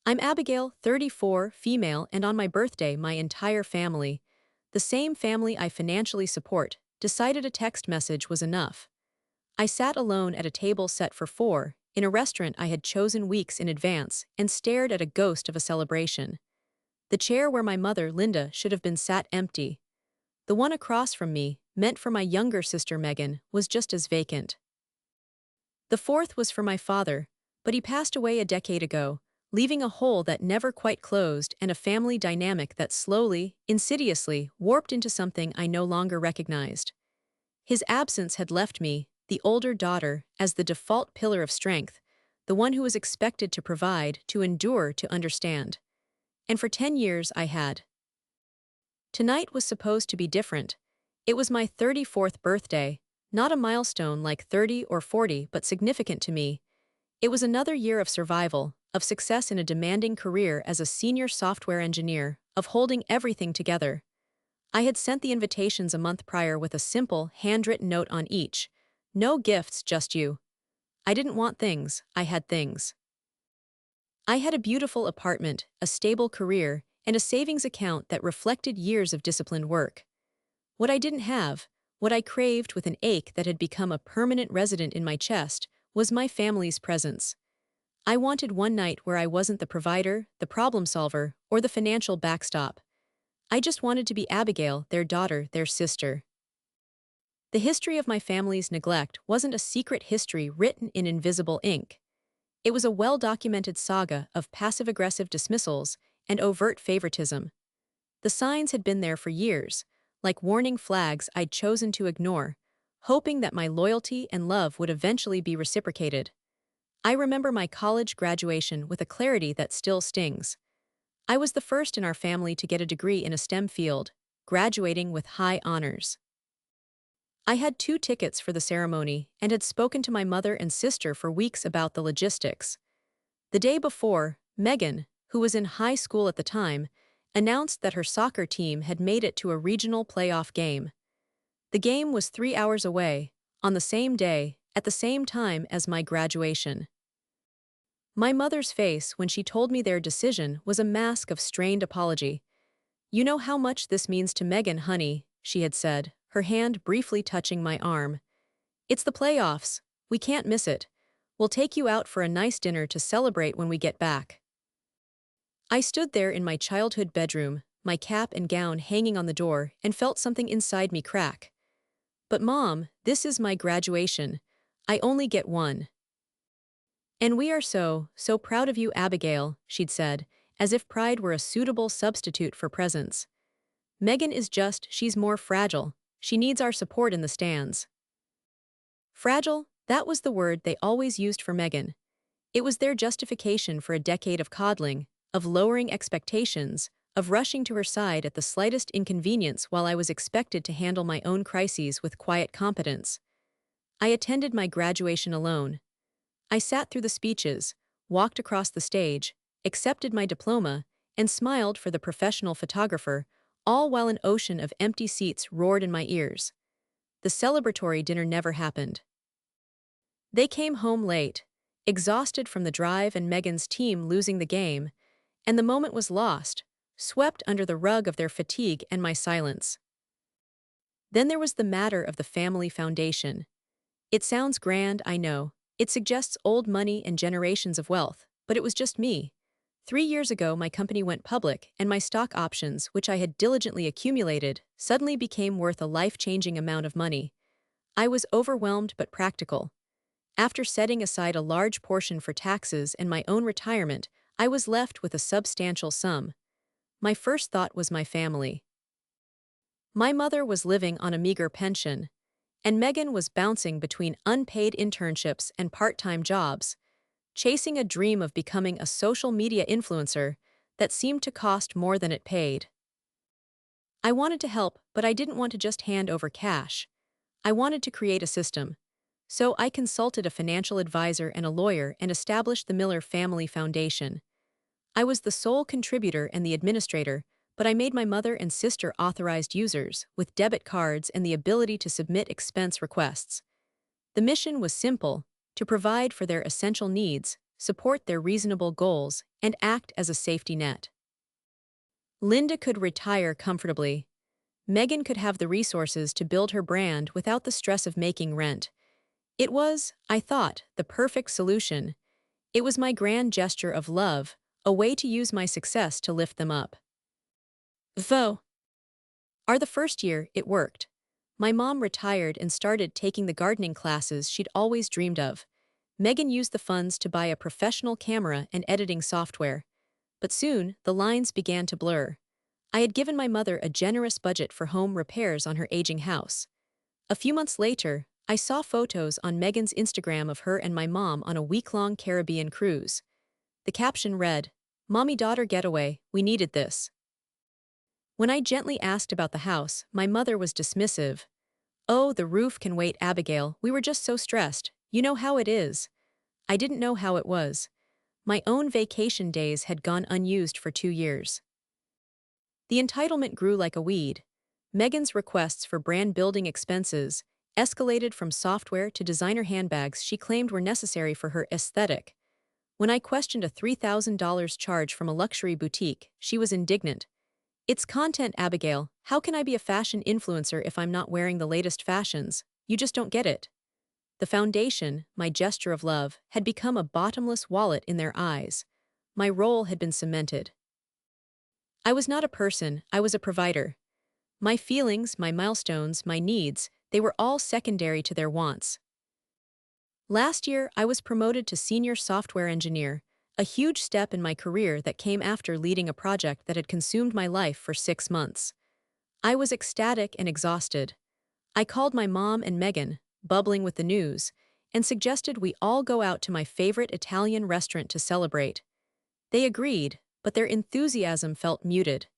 I'm Abigail, 34, female, and on my birthday, my entire family, the same family I financially support, decided a text message was enough. I sat alone at a table set for four, in a restaurant I had chosen weeks in advance, and stared at a ghost of a celebration. The chair where my mother, Linda, should have been sat empty. The one across from me, meant for my younger sister Megan, was just as vacant. The fourth was for my father, but he passed away a decade ago, leaving a hole that never quite closed and a family dynamic that slowly, insidiously, warped into something I no longer recognized. His absence had left me, the older daughter, as the default pillar of strength, the one who was expected to provide, to endure, to understand. And for 10 years I had. Tonight was supposed to be different. It was my 34th birthday, not a milestone like 30 or 40, but significant to me. It was another year of survival, of success in a demanding career as a senior software engineer, of holding everything together. I had sent the invitations a month prior with a simple, handwritten note on each. No gifts, just you. I didn't want things, I had things. I had a beautiful apartment, a stable career, and a savings account that reflected years of disciplined work. What I didn't have, what I craved with an ache that had become a permanent resident in my chest, was my family's presence. I wanted one night where I wasn't the provider, the problem solver, or the financial backstop. I just wanted to be Abigail, their daughter, their sister. The history of my family's neglect wasn't a secret history written in invisible ink. It was a well-documented saga of passive-aggressive dismissals and overt favoritism. The signs had been there for years, like warning flags I'd chosen to ignore, hoping that my loyalty and love would eventually be reciprocated. I remember my college graduation with a clarity that still stings. I was the first in our family to get a degree in a STEM field, graduating with high honors. I had 2 tickets for the ceremony and had spoken to my mother and sister for weeks about the logistics. The day before, Megan, who was in high school at the time, announced that her soccer team had made it to a regional playoff game. The game was 3 hours away, on the same day, at the same time as my graduation. My mother's face when she told me their decision was a mask of strained apology. "You know how much this means to Megan, honey," she had said, her hand briefly touching my arm. "It's the playoffs. We can't miss it. We'll take you out for a nice dinner to celebrate when we get back." I stood there in my childhood bedroom, my cap and gown hanging on the door, and felt something inside me crack. "But Mom, this is my graduation. I only get one." "And we are so proud of you, Abigail," she'd said, as if pride were a suitable substitute for presence. "Megan is she's more fragile. She needs our support in the stands." Fragile, that was the word they always used for Megan. It was their justification for a decade of coddling, of lowering expectations, of rushing to her side at the slightest inconvenience while I was expected to handle my own crises with quiet competence. I attended my graduation alone. I sat through the speeches, walked across the stage, accepted my diploma, and smiled for the professional photographer, all while an ocean of empty seats roared in my ears. The celebratory dinner never happened. They came home late, exhausted from the drive and Megan's team losing the game, and the moment was lost, swept under the rug of their fatigue and my silence. Then there was the matter of the family foundation. It sounds grand, I know. It suggests old money and generations of wealth, but it was just me. 3 years ago my company went public and my stock options, which I had diligently accumulated, suddenly became worth a life-changing amount of money. I was overwhelmed but practical. After setting aside a large portion for taxes and my own retirement, I was left with a substantial sum. My first thought was my family. My mother was living on a meager pension, and Megan was bouncing between unpaid internships and part-time jobs, chasing a dream of becoming a social media influencer that seemed to cost more than it paid. I wanted to help, but I didn't want to just hand over cash. I wanted to create a system. So I consulted a financial advisor and a lawyer and established the Miller Family Foundation. I was the sole contributor and the administrator, but I made my mother and sister authorized users, with debit cards and the ability to submit expense requests. The mission was simple: to provide for their essential needs, support their reasonable goals, and act as a safety net. Linda could retire comfortably. Megan could have the resources to build her brand without the stress of making rent. It was, I thought, the perfect solution. It was my grand gesture of love, a way to use my success to lift them up. Though, the first year, it worked. My mom retired and started taking the gardening classes she'd always dreamed of. Megan used the funds to buy a professional camera and editing software. But soon, the lines began to blur. I had given my mother a generous budget for home repairs on her aging house. A few months later, I saw photos on Megan's Instagram of her and my mom on a week-long Caribbean cruise. The caption read, "Mommy-daughter getaway, we needed this." When I gently asked about the house, my mother was dismissive. "Oh, the roof can wait, Abigail, we were just so stressed. You know how it is." I didn't know how it was. My own vacation days had gone unused for 2 years. The entitlement grew like a weed. Megan's requests for brand-building expenses escalated from software to designer handbags she claimed were necessary for her aesthetic. When I questioned a $3,000 charge from a luxury boutique, she was indignant. "It's content, Abigail. How can I be a fashion influencer if I'm not wearing the latest fashions? You just don't get it." The foundation, my gesture of love, had become a bottomless wallet in their eyes. My role had been cemented. I was not a person, I was a provider. My feelings, my milestones, my needs, they were all secondary to their wants. Last year, I was promoted to senior software engineer, a huge step in my career that came after leading a project that had consumed my life for 6 months. I was ecstatic and exhausted. I called my mom and Megan, bubbling with the news, and suggested we all go out to my favorite Italian restaurant to celebrate. They agreed, but their enthusiasm felt muted.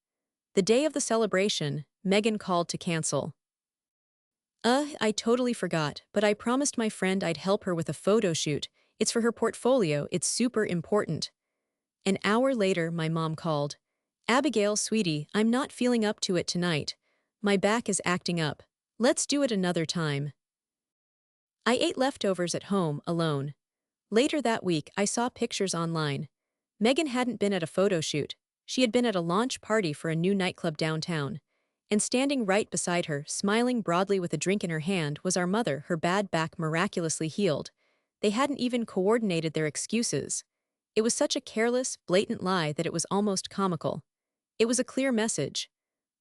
The day of the celebration, Megan called to cancel. I totally forgot, but I promised my friend I'd help her with a photo shoot. It's for her portfolio, it's super important." An hour later, my mom called. "Abigail, sweetie, I'm not feeling up to it tonight. My back is acting up. Let's do it another time." I ate leftovers at home, alone. Later that week, I saw pictures online. Megan hadn't been at a photo shoot. She had been at a launch party for a new nightclub downtown. And standing right beside her, smiling broadly with a drink in her hand, was our mother, her bad back miraculously healed. They hadn't even coordinated their excuses. It was such a careless, blatant lie that it was almost comical. It was a clear message.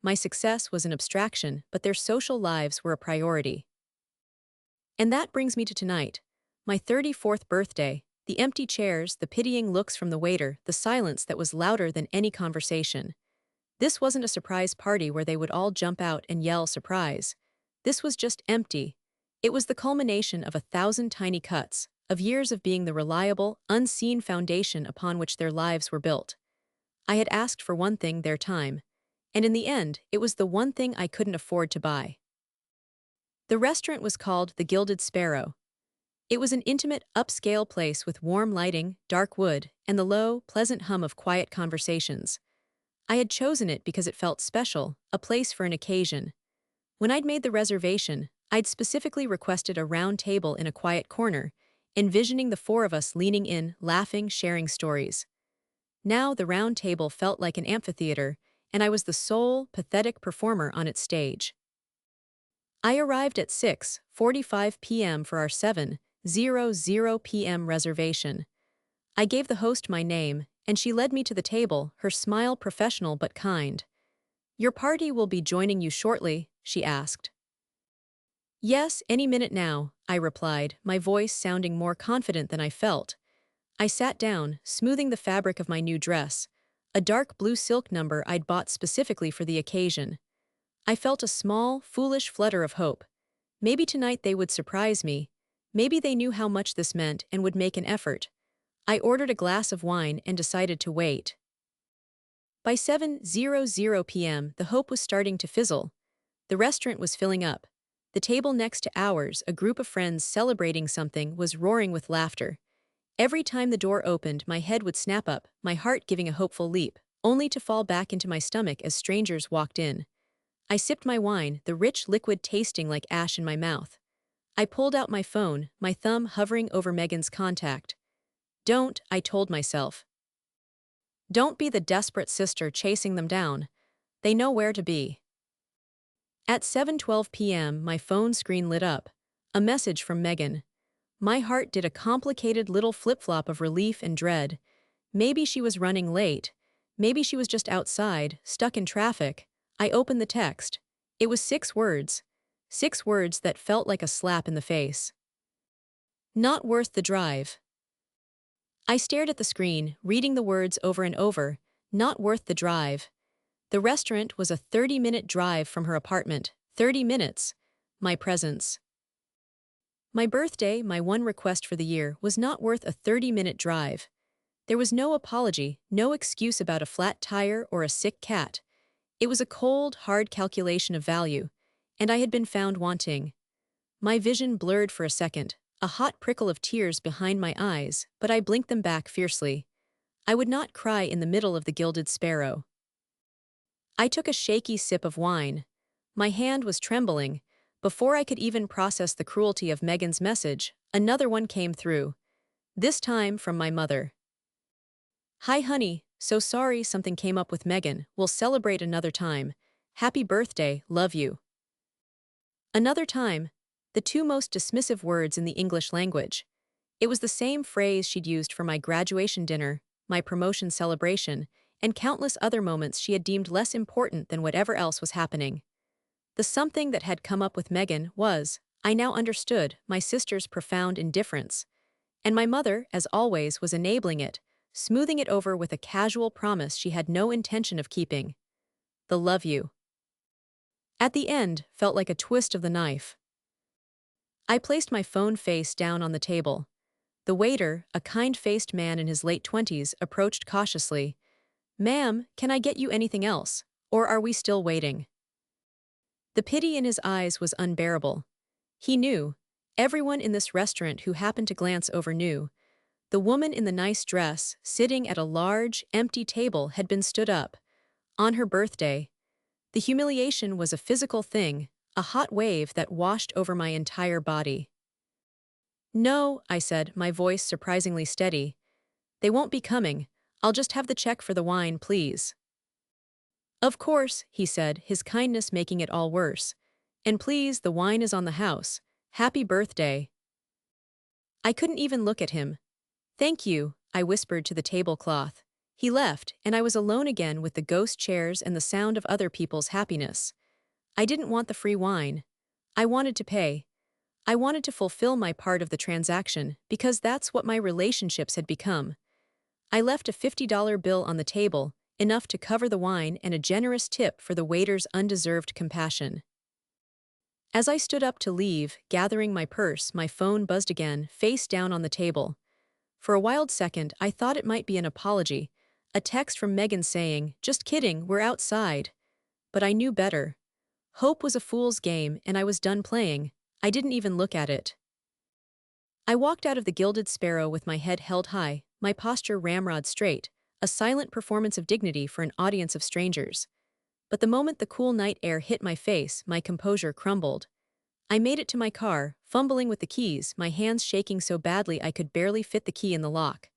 My success was an abstraction, but their social lives were a priority. And that brings me to tonight. My 34th birthday, the empty chairs, the pitying looks from the waiter, the silence that was louder than any conversation. This wasn't a surprise party where they would all jump out and yell surprise. This was just empty. It was the culmination of 1,000 tiny cuts, of years of being the reliable, unseen foundation upon which their lives were built. I had asked for one thing, their time. And in the end, it was the one thing I couldn't afford to buy. The restaurant was called the Gilded Sparrow. It was an intimate, upscale place with warm lighting, dark wood, and the low, pleasant hum of quiet conversations. I had chosen it because it felt special, a place for an occasion. When I'd made the reservation, I'd specifically requested a round table in a quiet corner, envisioning the four of us leaning in, laughing, sharing stories. Now the round table felt like an amphitheater, and I was the sole, pathetic performer on its stage. I arrived at 6:45 p.m. for our 7:00 p.m. reservation. I gave the host my name, and she led me to the table, her smile professional but kind. "Your party will be joining you shortly," she asked. "Yes, any minute now," I replied, my voice sounding more confident than I felt. I sat down, smoothing the fabric of my new dress, a dark blue silk number I'd bought specifically for the occasion. I felt a small, foolish flutter of hope. Maybe tonight they would surprise me. Maybe they knew how much this meant and would make an effort. I ordered a glass of wine and decided to wait. By 7:00 p.m., the hope was starting to fizzle. The restaurant was filling up. The table next to ours, a group of friends celebrating something, was roaring with laughter. Every time the door opened, my head would snap up, my heart giving a hopeful leap, only to fall back into my stomach as strangers walked in. I sipped my wine, the rich liquid tasting like ash in my mouth. I pulled out my phone, my thumb hovering over Megan's contact. Don't, I told myself. Don't be the desperate sister chasing them down. They know where to be. At 7:12 p.m., my phone screen lit up. A message from Megan. My heart did a complicated little flip-flop of relief and dread. Maybe she was running late. Maybe she was just outside, stuck in traffic. I opened the text. It was 6 words. 6 words that felt like a slap in the face. Not worth the drive. I stared at the screen, reading the words over and over. Not worth the drive. The restaurant was a 30-minute drive from her apartment. 30 minutes. My presence. My birthday, my one request for the year, was not worth a 30-minute drive. There was no apology, no excuse about a flat tire or a sick cat. It was a cold, hard calculation of value, and I had been found wanting. My vision blurred for a second, a hot prickle of tears behind my eyes, but I blinked them back fiercely. I would not cry in the middle of the Gilded Sparrow. I took a shaky sip of wine. My hand was trembling. Before I could even process the cruelty of Megan's message, another one came through. This time from my mother. Hi honey, so sorry something came up with Megan. We'll celebrate another time. Happy birthday, love you. Another time. The two most dismissive words in the English language. It was the same phrase she'd used for my graduation dinner, my promotion celebration, and countless other moments she had deemed less important than whatever else was happening. The something that had come up with Megan was, I now understood, my sister's profound indifference. And my mother, as always, was enabling it, smoothing it over with a casual promise she had no intention of keeping. The love you. At the end, felt like a twist of the knife. I placed my phone face down on the table. The waiter, a kind-faced man in his late 20s, approached cautiously. Ma'am, can I get you anything else? Or are we still waiting? The pity in his eyes was unbearable. He knew. Everyone in this restaurant who happened to glance over knew. The woman in the nice dress, sitting at a large, empty table, had been stood up. On her birthday. The humiliation was a physical thing, a hot wave that washed over my entire body. No, I said, my voice surprisingly steady. They won't be coming. I'll just have the check for the wine, please. Of course, he said, his kindness making it all worse. And please, the wine is on the house. Happy birthday. I couldn't even look at him. Thank you, I whispered to the tablecloth. He left, and I was alone again with the ghost chairs and the sound of other people's happiness. I didn't want the free wine. I wanted to pay. I wanted to fulfill my part of the transaction, because that's what my relationships had become. I left a $50 bill on the table, enough to cover the wine and a generous tip for the waiter's undeserved compassion. As I stood up to leave, gathering my purse, my phone buzzed again, face down on the table. For a wild second, I thought it might be an apology, a text from Megan saying, "Just kidding, we're outside." But I knew better. Hope was a fool's game, and I was done playing. I didn't even look at it. I walked out of the Gilded Sparrow with my head held high, my posture ramrod straight, a silent performance of dignity for an audience of strangers. But the moment the cool night air hit my face, my composure crumbled. I made it to my car, fumbling with the keys, my hands shaking so badly I could barely fit the key in the lock.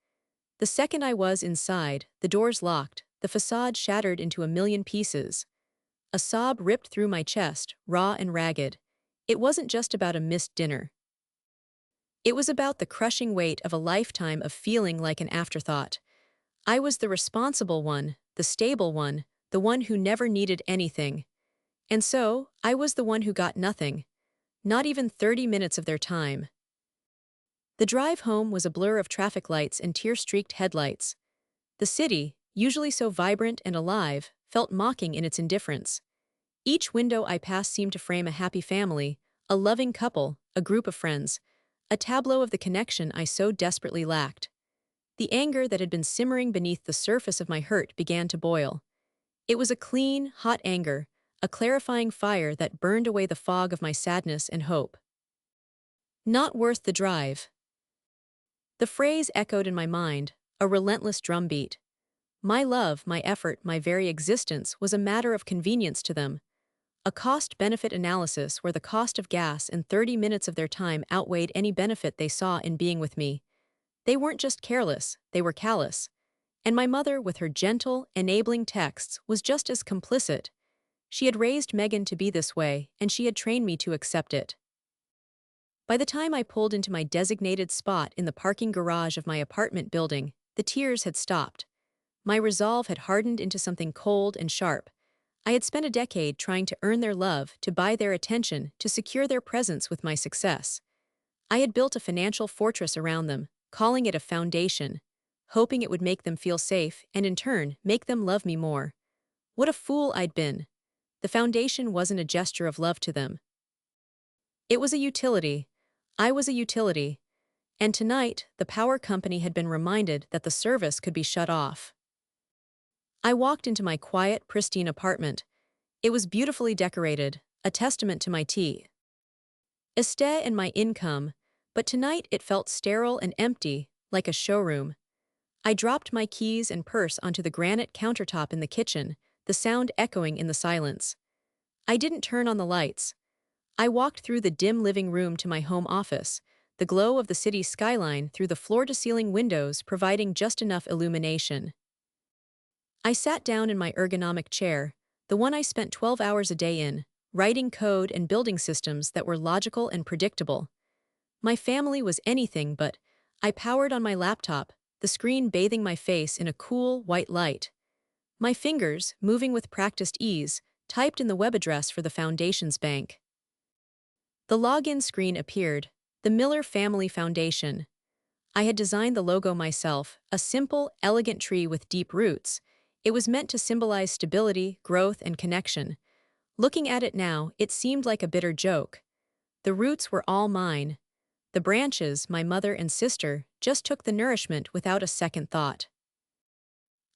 The second I was inside, the doors locked, the facade shattered into a million pieces. A sob ripped through my chest, raw and ragged. It wasn't just about a missed dinner. It was about the crushing weight of a lifetime of feeling like an afterthought. I was the responsible one, the stable one, the one who never needed anything. And so, I was the one who got nothing. Not even 30 minutes of their time. The drive home was a blur of traffic lights and tear-streaked headlights. The city, usually so vibrant and alive, felt mocking in its indifference. Each window I passed seemed to frame a happy family, a loving couple, a group of friends, a tableau of the connection I so desperately lacked. The anger that had been simmering beneath the surface of my hurt began to boil. It was a clean, hot anger, a clarifying fire that burned away the fog of my sadness and hope. Not worth the drive. The phrase echoed in my mind, a relentless drumbeat. My love, my effort, my very existence was a matter of convenience to them. A cost-benefit analysis where the cost of gas and 30 minutes of their time outweighed any benefit they saw in being with me. They weren't just careless, they were callous. And my mother, with her gentle, enabling texts, was just as complicit. She had raised Megan to be this way, and she had trained me to accept it. By the time I pulled into my designated spot in the parking garage of my apartment building, the tears had stopped. My resolve had hardened into something cold and sharp. I had spent a decade trying to earn their love, to buy their attention, to secure their presence with my success. I had built a financial fortress around them, calling it a foundation, hoping it would make them feel safe and in turn make them love me more. What a fool I'd been. The foundation wasn't a gesture of love to them. It was a utility. I was a utility. And tonight, the power company had been reminded that the service could be shut off. I walked into my quiet, pristine apartment. It was beautifully decorated, a testament to my estate and my income, but tonight it felt sterile and empty, like a showroom. I dropped my keys and purse onto the granite countertop in the kitchen, the sound echoing in the silence. I didn't turn on the lights. I walked through the dim living room to my home office, the glow of the city's skyline through the floor-to-ceiling windows providing just enough illumination. I sat down in my ergonomic chair, the one I spent 12 hours a day in, writing code and building systems that were logical and predictable. My family was anything but. I powered on my laptop, the screen bathing my face in a cool, white light. My fingers, moving with practiced ease, typed in the web address for the Foundation's bank. The login screen appeared, the Miller Family Foundation. I had designed the logo myself, a simple, elegant tree with deep roots. It was meant to symbolize stability, growth, and connection. Looking at it now, it seemed like a bitter joke. The roots were all mine. The branches, my mother and sister, just took the nourishment without a second thought.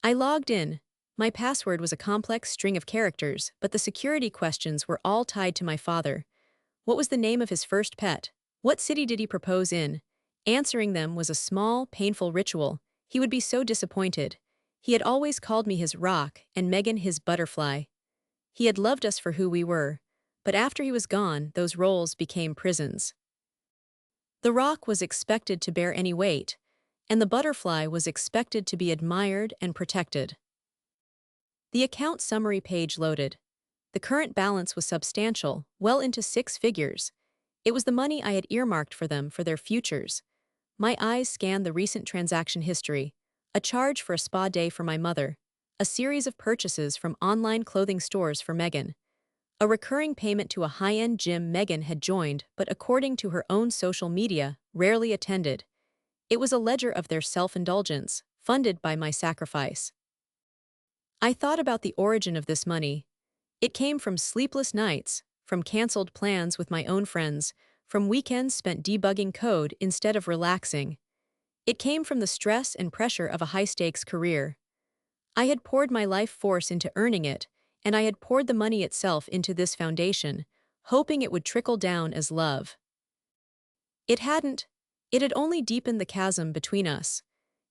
I logged in. My password was a complex string of characters, but the security questions were all tied to my father. What was the name of his first pet? What city did he propose in? Answering them was a small, painful ritual. He would be so disappointed. He had always called me his rock and Megan his butterfly. He had loved us for who we were, but after he was gone, those roles became prisons. The rock was expected to bear any weight, and the butterfly was expected to be admired and protected. The account summary page loaded. The current balance was substantial, well into 6 figures. It was the money I had earmarked for them for their futures. My eyes scanned the recent transaction history, a charge for a spa day for my mother, a series of purchases from online clothing stores for Megan, a recurring payment to a high-end gym Megan had joined but according to her own social media, rarely attended. It was a ledger of their self-indulgence, funded by my sacrifice. I thought about the origin of this money. It came from sleepless nights, from canceled plans with my own friends, from weekends spent debugging code instead of relaxing. It came from the stress and pressure of a high-stakes career. I had poured my life force into earning it, and I had poured the money itself into this foundation, hoping it would trickle down as love. It hadn't. It had only deepened the chasm between us.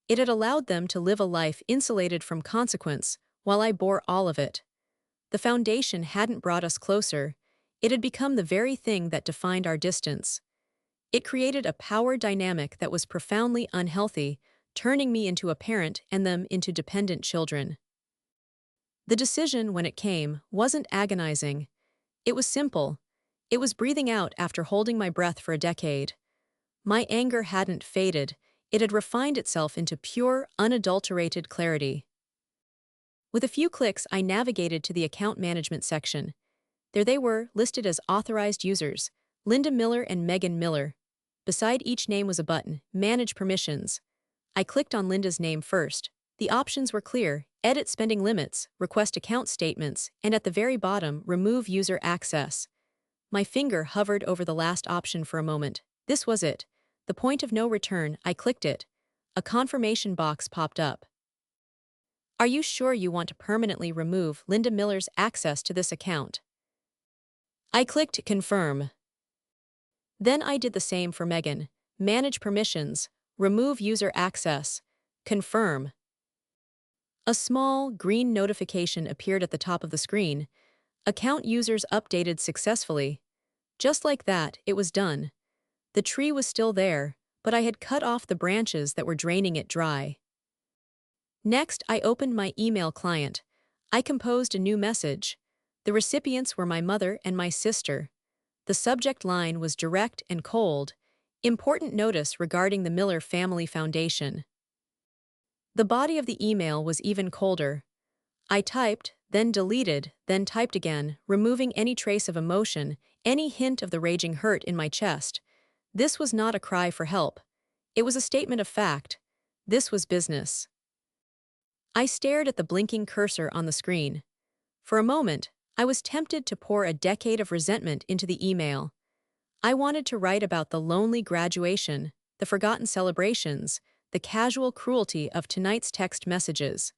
It had allowed them to live a life insulated from consequence, while I bore all of it. The foundation hadn't brought us closer. It had become the very thing that defined our distance. It created a power dynamic that was profoundly unhealthy, turning me into a parent and them into dependent children. The decision, when it came, wasn't agonizing. It was simple. It was breathing out after holding my breath for a decade. My anger hadn't faded. It had refined itself into pure, unadulterated clarity. With a few clicks, I navigated to the account management section. There they were, listed as authorized users, Linda Miller and Megan Miller. Beside each name was a button, Manage Permissions. I clicked on Linda's name first. The options were clear: edit spending limits, request account statements, and at the very bottom, remove user access. My finger hovered over the last option for a moment. This was it. The point of no return. I clicked it. A confirmation box popped up. Are you sure you want to permanently remove Linda Miller's access to this account? I clicked Confirm. Then I did the same for Megan. Manage permissions, remove user access, confirm. A small, green notification appeared at the top of the screen. Account users updated successfully. Just like that, it was done. The tree was still there, but I had cut off the branches that were draining it dry. Next, I opened my email client. I composed a new message. The recipients were my mother and my sister. The subject line was direct and cold. Important notice regarding the Miller Family Foundation. The body of the email was even colder. I typed, then deleted, then typed again, removing any trace of emotion, any hint of the raging hurt in my chest. This was not a cry for help. It was a statement of fact. This was business. I stared at the blinking cursor on the screen. For a moment, I was tempted to pour a decade of resentment into the email. I wanted to write about the lonely graduation, the forgotten celebrations, the casual cruelty of tonight's text messages.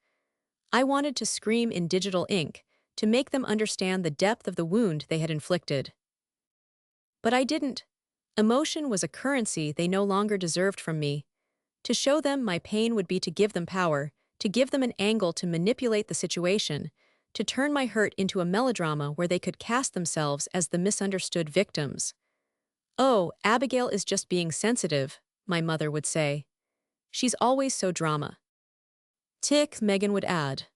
I wanted to scream in digital ink, to make them understand the depth of the wound they had inflicted. But I didn't. Emotion was a currency they no longer deserved from me. To show them my pain would be to give them power, to give them an angle to manipulate the situation, to turn my hurt into a melodrama where they could cast themselves as the misunderstood victims. "Oh, Abigail is just being sensitive," my mother would say. "She's always so drama." "Tick," Megan would add.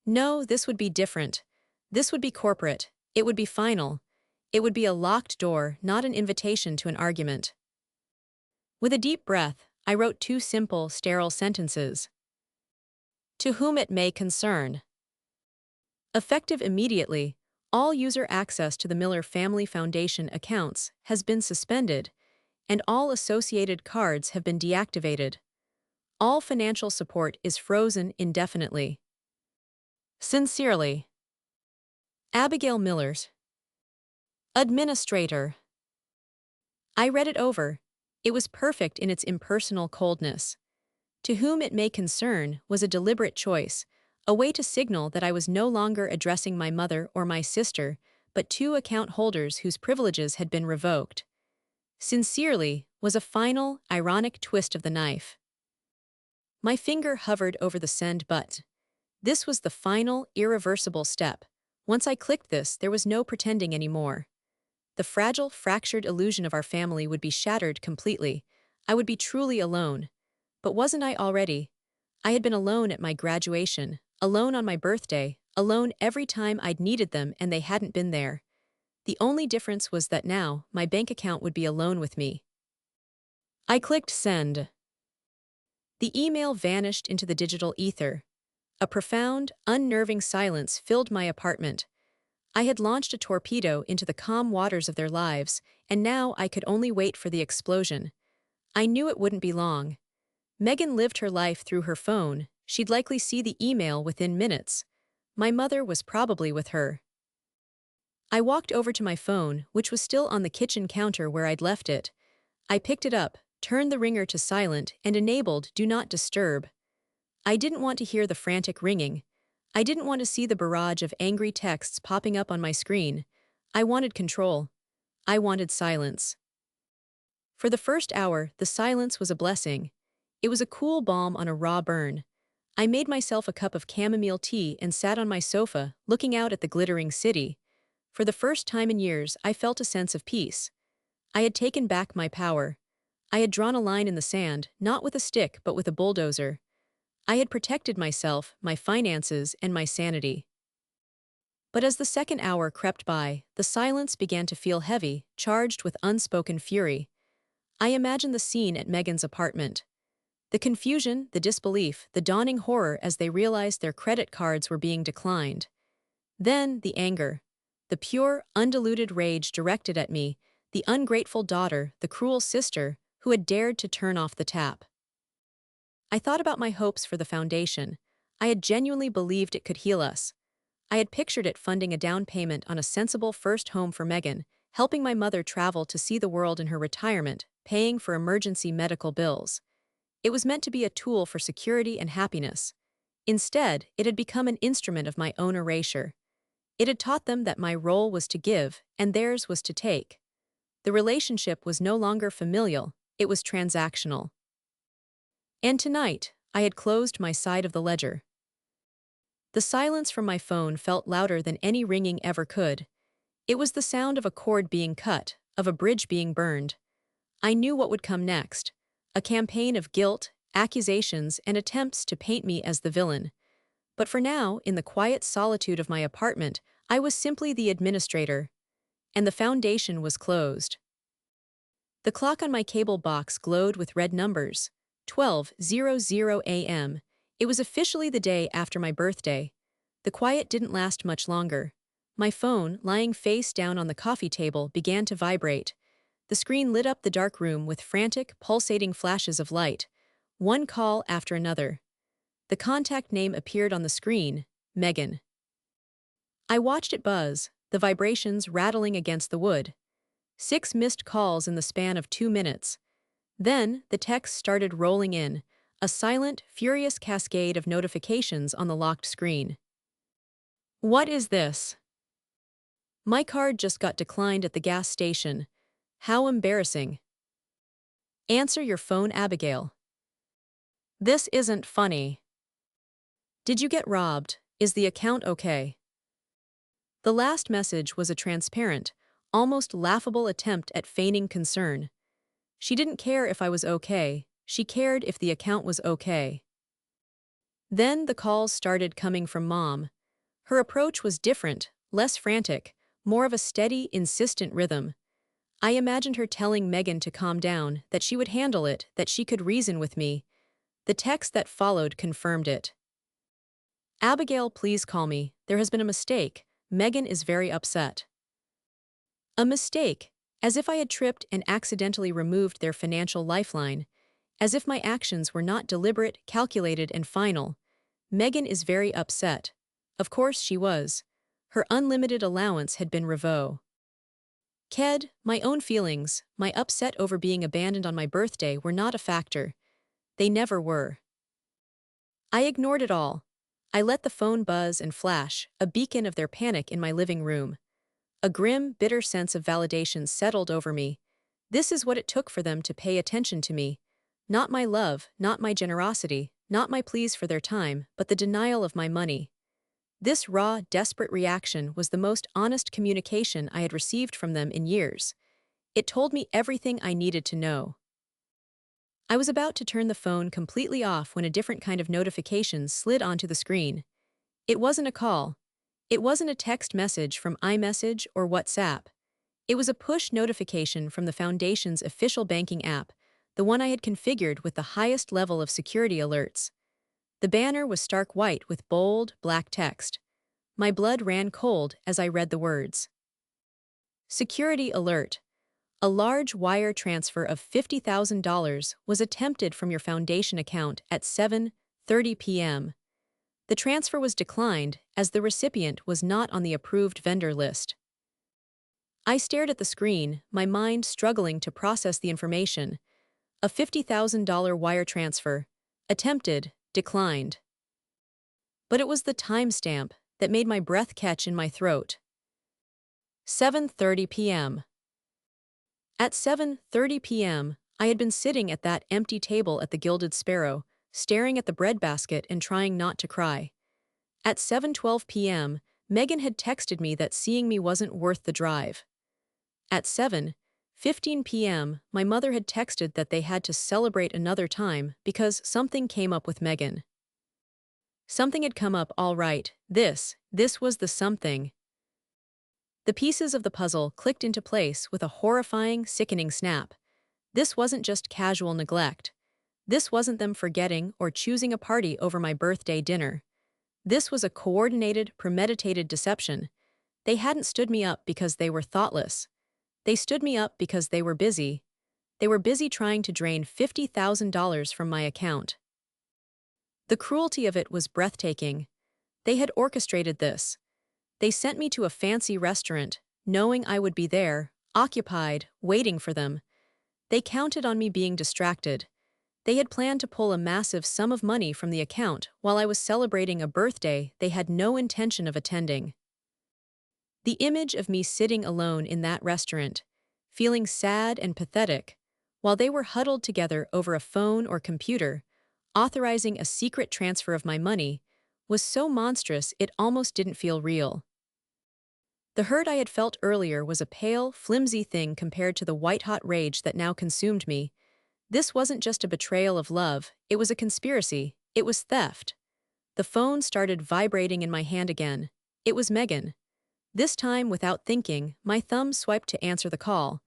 No, this would be different. This would be corporate. It would be final. It would be a locked door, not an invitation to an argument. With a deep breath, I wrote two simple, sterile sentences. To whom it may concern. Effective immediately, all user access to the Miller Family Foundation accounts has been suspended, and all associated cards have been deactivated. All financial support is frozen indefinitely. Sincerely, Abigail Millers, Administrator. I read it over. It was perfect in its impersonal coldness. To whom it may concern was a deliberate choice, a way to signal that I was no longer addressing my mother or my sister, but two account holders whose privileges had been revoked. Sincerely was a final, ironic twist of the knife. My finger hovered over the send button. This was the final, irreversible step. Once I clicked this, there was no pretending anymore. The fragile, fractured illusion of our family would be shattered completely. I would be truly alone. But wasn't I already? I had been alone at my graduation, alone on my birthday, alone every time I'd needed them and they hadn't been there. The only difference was that now, my bank account would be alone with me. I clicked send. The email vanished into the digital ether. A profound, unnerving silence filled my apartment. I had launched a torpedo into the calm waters of their lives, and now I could only wait for the explosion. I knew it wouldn't be long. Megan lived her life through her phone. She'd likely see the email within minutes. My mother was probably with her. I walked over to my phone, which was still on the kitchen counter where I'd left it. I picked it up, turned the ringer to silent, and enabled Do Not Disturb. I didn't want to hear the frantic ringing. I didn't want to see the barrage of angry texts popping up on my screen. I wanted control. I wanted silence. For the first hour, the silence was a blessing. It was a cool balm on a raw burn. I made myself a cup of chamomile tea and sat on my sofa, looking out at the glittering city. For the first time in years, I felt a sense of peace. I had taken back my power. I had drawn a line in the sand, not with a stick but with a bulldozer. I had protected myself, my finances, and my sanity. But as the second hour crept by, the silence began to feel heavy, charged with unspoken fury. I imagined the scene at Megan's apartment. The confusion, the disbelief, the dawning horror as they realized their credit cards were being declined. Then the anger. The pure, undiluted rage directed at me, the ungrateful daughter, the cruel sister, who had dared to turn off the tap. I thought about my hopes for the foundation. I had genuinely believed it could heal us. I had pictured it funding a down payment on a sensible first home for Megan, helping my mother travel to see the world in her retirement, paying for emergency medical bills. It was meant to be a tool for security and happiness. Instead, it had become an instrument of my own erasure. It had taught them that my role was to give, and theirs was to take. The relationship was no longer familial, it was transactional. And tonight, I had closed my side of the ledger. The silence from my phone felt louder than any ringing ever could. It was the sound of a cord being cut, of a bridge being burned. I knew what would come next. A campaign of guilt, accusations, and attempts to paint me as the villain. But for now, in the quiet solitude of my apartment, I was simply the administrator, and the foundation was closed. The clock on my cable box glowed with red numbers. 12:00 a.m. It was officially the day after my birthday. The quiet didn't last much longer. My phone, lying face down on the coffee table, began to vibrate. The screen lit up the dark room with frantic, pulsating flashes of light. One call after another. The contact name appeared on the screen, Megan. I watched it buzz, the vibrations rattling against the wood. 6 missed calls in the span of 2 minutes. Then, the texts started rolling in, a silent, furious cascade of notifications on the locked screen. What is this? My card just got declined at the gas station. How embarrassing. Answer your phone, Abigail. This isn't funny. Did you get robbed? Is the account okay? The last message was a transparent, almost laughable attempt at feigning concern. She didn't care if I was okay, she cared if the account was okay. Then the calls started coming from Mom. Her approach was different, less frantic, more of a steady, insistent rhythm. I imagined her telling Megan to calm down, that she would handle it, that she could reason with me. The text that followed confirmed it. Abigail, please call me. There has been a mistake. Megan is very upset. A mistake, as if I had tripped and accidentally removed their financial lifeline, as if my actions were not deliberate, calculated, and final. Megan is very upset. Of course she was. Her unlimited allowance had been revoked. My own feelings, my upset over being abandoned on my birthday were not a factor. They never were. I ignored it all. I let the phone buzz and flash, a beacon of their panic in my living room. A grim, bitter sense of validation settled over me. This is what it took for them to pay attention to me. Not my love, not my generosity, not my pleas for their time, but the denial of my money. This raw, desperate reaction was the most honest communication I had received from them in years. It told me everything I needed to know. I was about to turn the phone completely off when a different kind of notification slid onto the screen. It wasn't a call. It wasn't a text message from iMessage or WhatsApp. It was a push notification from the Foundation's official banking app, the one I had configured with the highest level of security alerts. The banner was stark white with bold, black text. My blood ran cold as I read the words. Security alert. A large wire transfer of $50,000 was attempted from your Foundation account at 7:30 p.m. The transfer was declined as the recipient was not on the approved vendor list. I stared at the screen, my mind struggling to process the information. A $50,000 wire transfer. Attempted, declined. But it was the timestamp that made my breath catch in my throat. 7:30 p.m. At 7:30 p.m., I had been sitting at that empty table at the Gilded Sparrow, staring at the breadbasket and trying not to cry. At 7:12 p.m., Megan had texted me that seeing me wasn't worth the drive. At 7:15 p.m., my mother had texted that they had to celebrate another time because something came up with Megan. Something had come up all right. This was the something. The pieces of the puzzle clicked into place with a horrifying, sickening snap. This wasn't just casual neglect. This wasn't them forgetting or choosing a party over my birthday dinner. This was a coordinated, premeditated deception. They hadn't stood me up because they were thoughtless. They stood me up because they were busy. They were busy trying to drain $50,000 from my account. The cruelty of it was breathtaking. They had orchestrated this. They sent me to a fancy restaurant, knowing I would be there, occupied, waiting for them. They counted on me being distracted. They had planned to pull a massive sum of money from the account while I was celebrating a birthday they had no intention of attending. The image of me sitting alone in that restaurant, feeling sad and pathetic, while they were huddled together over a phone or computer, authorizing a secret transfer of my money, was so monstrous it almost didn't feel real. The hurt I had felt earlier was a pale, flimsy thing compared to the white-hot rage that now consumed me. This wasn't just a betrayal of love, it was a conspiracy. It was theft. The phone started vibrating in my hand again. It was Megan. This time, without thinking, my thumb swiped to answer the call.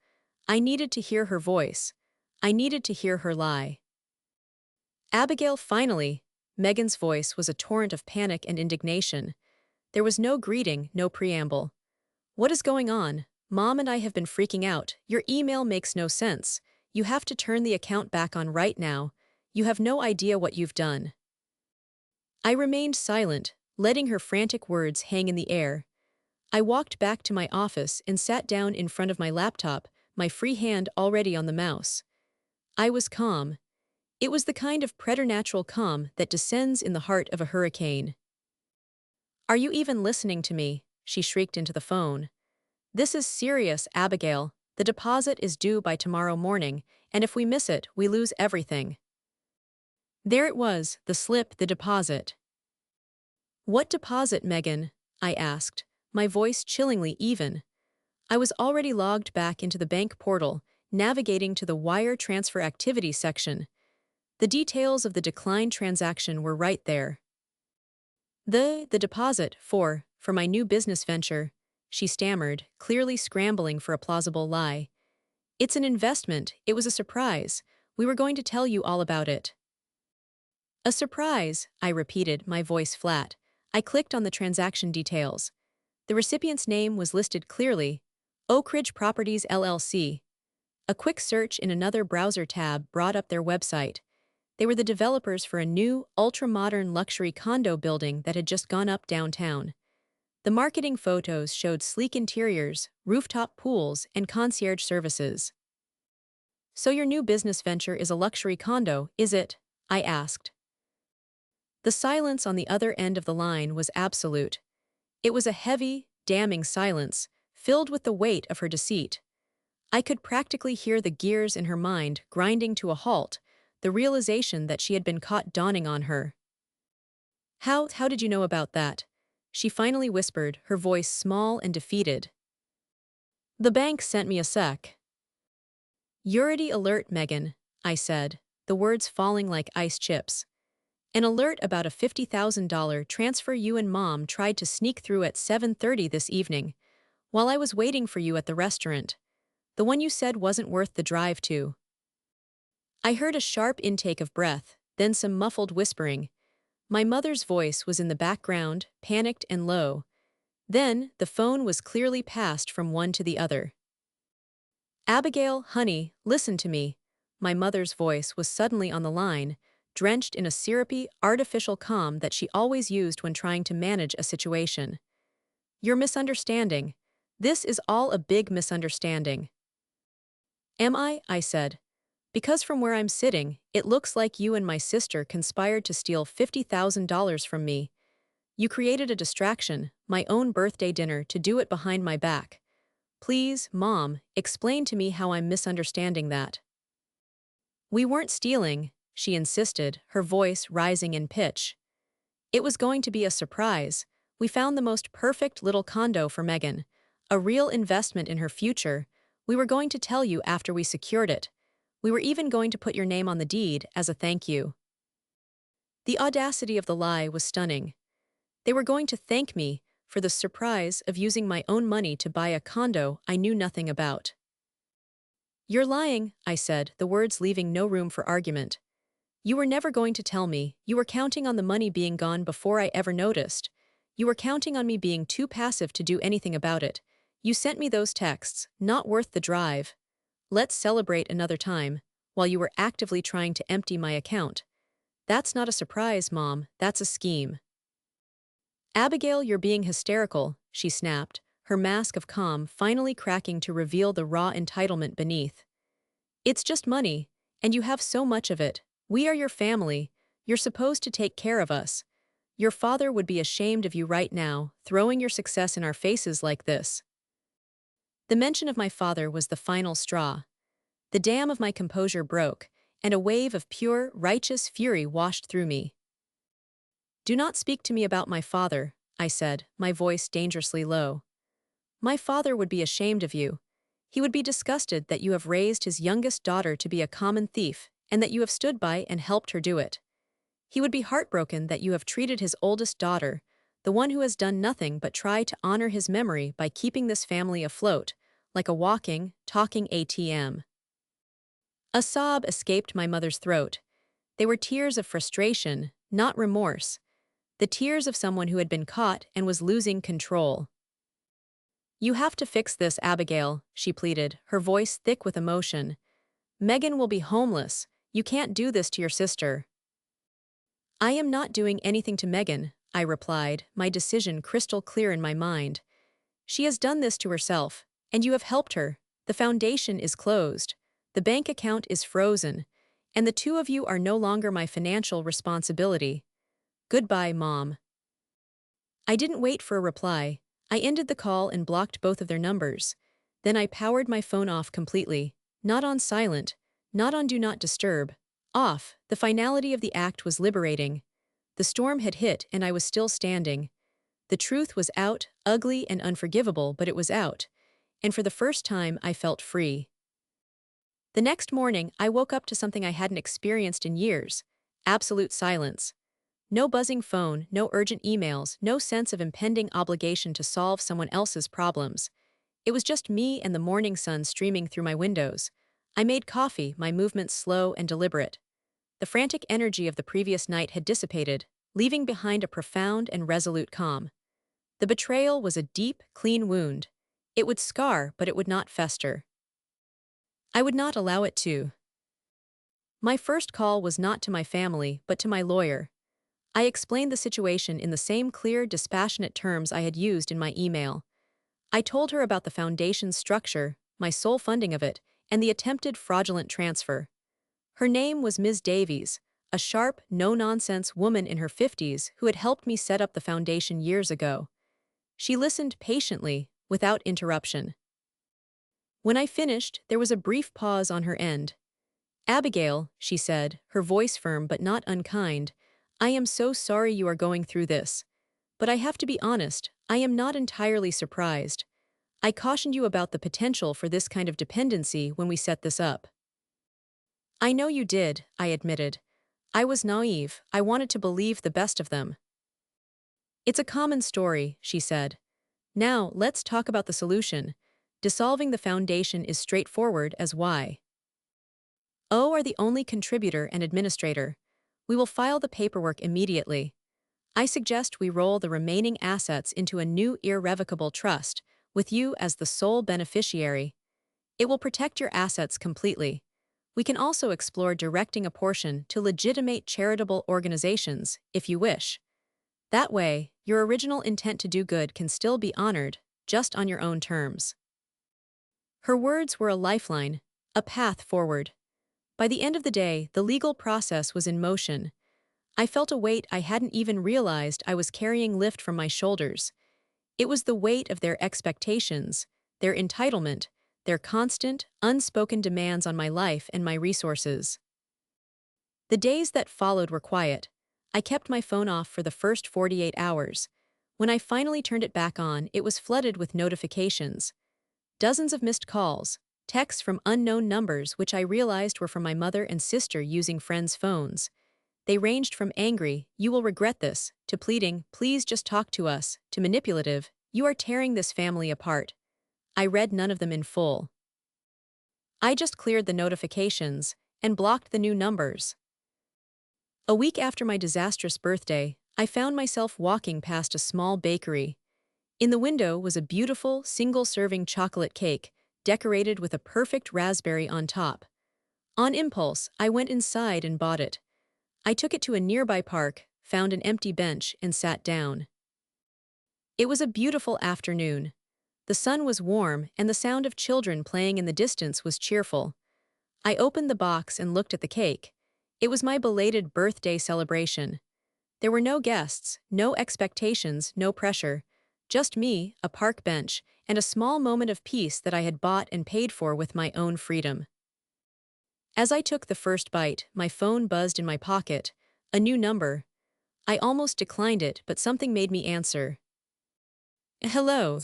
I needed to hear her voice. I needed to hear her lie. Abigail, finally! Megan's voice was a torrent of panic and indignation. There was no greeting, no preamble. What is going on? Mom and I have been freaking out. Your email makes no sense. You have to turn the account back on right now. You have no idea what you've done. I remained silent, letting her frantic words hang in the air. I walked back to my office and sat down in front of my laptop, my free hand already on the mouse. I was calm. It was the kind of preternatural calm that descends in the heart of a hurricane. "Are you even listening to me?" she shrieked into the phone. "This is serious, Abigail. The deposit is due by tomorrow morning, and if we miss it, we lose everything." There it was, the slip, the deposit. "What deposit, Megan?" I asked, my voice chillingly even. I was already logged back into the bank portal, navigating to the wire transfer activity section. The details of the declined transaction were right there. The deposit for my new business venture," she stammered, clearly scrambling for a plausible lie. "It's an investment, it was a surprise. We were going to tell you all about it." "A surprise," I repeated, my voice flat. I clicked on the transaction details. The recipient's name was listed clearly: Oak Ridge Properties LLC. A quick search in another browser tab brought up their website. They were the developers for a new, ultra-modern luxury condo building that had just gone up downtown. The marketing photos showed sleek interiors, rooftop pools, and concierge services. "So your new business venture is a luxury condo, is it?" I asked. The silence on the other end of the line was absolute. It was a heavy, damning silence, filled with the weight of her deceit. I could practically hear the gears in her mind grinding to a halt, the realization that she had been caught dawning on her. How did you know about that?" she finally whispered, her voice small and defeated. "The bank sent me a sec." "Urity alert, Megan," I said, the words falling like ice chips. "An alert about a $50,000 transfer you and Mom tried to sneak through at 7:30 this evening, while I was waiting for you at the restaurant. The one you said wasn't worth the drive to." I heard a sharp intake of breath, then some muffled whispering. My mother's voice was in the background, panicked and low. Then, the phone was clearly passed from one to the other. "Abigail, honey, listen to me." My mother's voice was suddenly on the line, drenched in a syrupy, artificial calm that she always used when trying to manage a situation. "You're misunderstanding. This is all a big misunderstanding." "Am I?" I said. "Because from where I'm sitting, it looks like you and my sister conspired to steal $50,000 from me. You created a distraction, my own birthday dinner, to do it behind my back. Please, Mom, explain to me how I'm misunderstanding that." "We weren't stealing," she insisted, her voice rising in pitch. "It was going to be a surprise. We found the most perfect little condo for Megan, a real investment in her future. We were going to tell you after we secured it. We were even going to put your name on the deed as a thank you." The audacity of the lie was stunning. They were going to thank me for the surprise of using my own money to buy a condo I knew nothing about. "You're lying," I said, the words leaving no room for argument. "You were never going to tell me. You were counting on the money being gone before I ever noticed. You were counting on me being too passive to do anything about it. You sent me those texts, not worth the drive. Let's celebrate another time, while you were actively trying to empty my account. That's not a surprise, Mom, that's a scheme." "Abigail, you're being hysterical," she snapped, her mask of calm finally cracking to reveal the raw entitlement beneath. "It's just money, and you have so much of it. We are your family. You're supposed to take care of us. Your father would be ashamed of you right now, throwing your success in our faces like this." The mention of my father was the final straw. The dam of my composure broke, and a wave of pure, righteous fury washed through me. "Do not speak to me about my father," I said, my voice dangerously low. My father would be ashamed of you. He would be disgusted that you have raised his youngest daughter to be a common thief and that you have stood by and helped her do it. He would be heartbroken that you have treated his oldest daughter, the one who has done nothing but try to honor his memory by keeping this family afloat, like a walking, talking ATM. A sob escaped my mother's throat. They were tears of frustration, not remorse, the tears of someone who had been caught and was losing control. You have to fix this, Abigail, she pleaded, her voice thick with emotion. Megan will be homeless. You can't do this to your sister. I am not doing anything to Megan, I replied, my decision crystal clear in my mind. She has done this to herself, and you have helped her. The foundation is closed. The bank account is frozen, and the two of you are no longer my financial responsibility. Goodbye, Mom. I didn't wait for a reply. I ended the call and blocked both of their numbers. Then I powered my phone off completely. Not on silent, not on do not disturb. Off. The finality of the act was liberating. The storm had hit and I was still standing. The truth was out, ugly and unforgivable, but it was out. And for the first time I felt free. The next morning, I woke up to something I hadn't experienced in years. Absolute silence. No buzzing phone, no urgent emails, no sense of impending obligation to solve someone else's problems. It was just me and the morning sun streaming through my windows. I made coffee, my movements slow and deliberate. The frantic energy of the previous night had dissipated, leaving behind a profound and resolute calm. The betrayal was a deep, clean wound. It would scar, but it would not fester. I would not allow it to. My first call was not to my family, but to my lawyer. I explained the situation in the same clear, dispassionate terms I had used in my email. I told her about the foundation's structure, my sole funding of it, and the attempted fraudulent transfer. Her name was Ms. Davies, a sharp, no-nonsense woman in her 50s who had helped me set up the foundation years ago. She listened patiently, without interruption. When I finished, there was a brief pause on her end. Abigail, she said, her voice firm but not unkind, I am so sorry you are going through this. But I have to be honest, I am not entirely surprised. I cautioned you about the potential for this kind of dependency when we set this up. I know you did, I admitted. I was naive, I wanted to believe the best of them. It's a common story, she said. Now, let's talk about the solution. Dissolving the foundation is straightforward as why. O are the only contributor and administrator. We will file the paperwork immediately. I suggest we roll the remaining assets into a new irrevocable trust, with you as the sole beneficiary. It will protect your assets completely. We can also explore directing a portion to legitimate charitable organizations, if you wish. That way, your original intent to do good can still be honored, just on your own terms. Her words were a lifeline, a path forward. By the end of the day, the legal process was in motion. I felt a weight I hadn't even realized I was carrying lift from my shoulders. It was the weight of their expectations, their entitlement, their constant, unspoken demands on my life and my resources. The days that followed were quiet. I kept my phone off for the first 48 hours. When I finally turned it back on, it was flooded with notifications. Dozens of missed calls, texts from unknown numbers which I realized were from my mother and sister using friends' phones. They ranged from angry, "You will regret this," to pleading, "Please just talk to us," to manipulative, "You are tearing this family apart." I read none of them in full. I just cleared the notifications and blocked the new numbers. A week after my disastrous birthday, I found myself walking past a small bakery. In the window was a beautiful, single-serving chocolate cake, decorated with a perfect raspberry on top. On impulse, I went inside and bought it. I took it to a nearby park, found an empty bench, and sat down. It was a beautiful afternoon. The sun was warm, and the sound of children playing in the distance was cheerful. I opened the box and looked at the cake. It was my belated birthday celebration. There were no guests, no expectations, no pressure. Just me, a park bench, and a small moment of peace that I had bought and paid for with my own freedom. As I took the first bite, my phone buzzed in my pocket. A new number. I almost declined it, but something made me answer. Hello.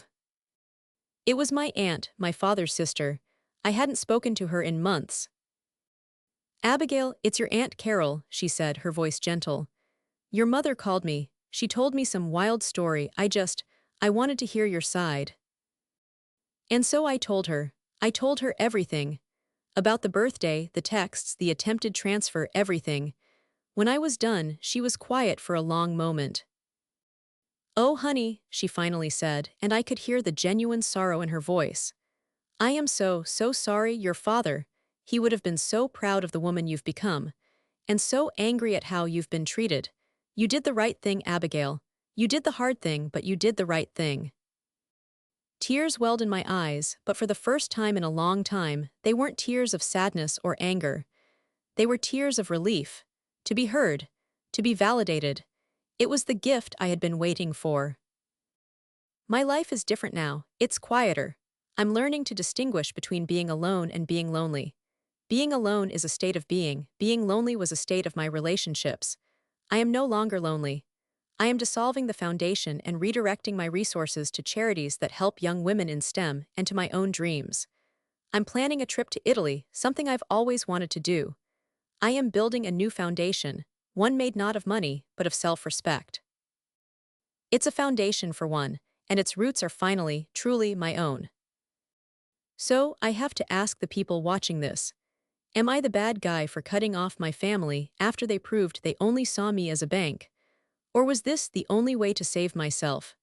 It was my aunt, my father's sister. I hadn't spoken to her in months. Abigail, it's your Aunt Carol, she said, her voice gentle. Your mother called me. She told me some wild story. I wanted to hear your side. And so I told her. I told her everything. About the birthday, the texts, the attempted transfer, everything. When I was done, she was quiet for a long moment. Oh, honey, she finally said, and I could hear the genuine sorrow in her voice. I am so sorry, your father. He would have been so proud of the woman you've become, and so angry at how you've been treated. You did the right thing, Abigail. You did the hard thing, but you did the right thing. Tears welled in my eyes, but for the first time in a long time, they weren't tears of sadness or anger. They were tears of relief. To be heard. To be validated. It was the gift I had been waiting for. My life is different now. It's quieter. I'm learning to distinguish between being alone and being lonely. Being alone is a state of being. Being lonely was a state of my relationships. I am no longer lonely. I am dissolving the foundation and redirecting my resources to charities that help young women in STEM and to my own dreams. I'm planning a trip to Italy, something I've always wanted to do. I am building a new foundation, one made not of money, but of self-respect. It's a foundation for one, and its roots are finally, truly my own. So, I have to ask the people watching this. Am I the bad guy for cutting off my family after they proved they only saw me as a bank? Or was this the only way to save myself?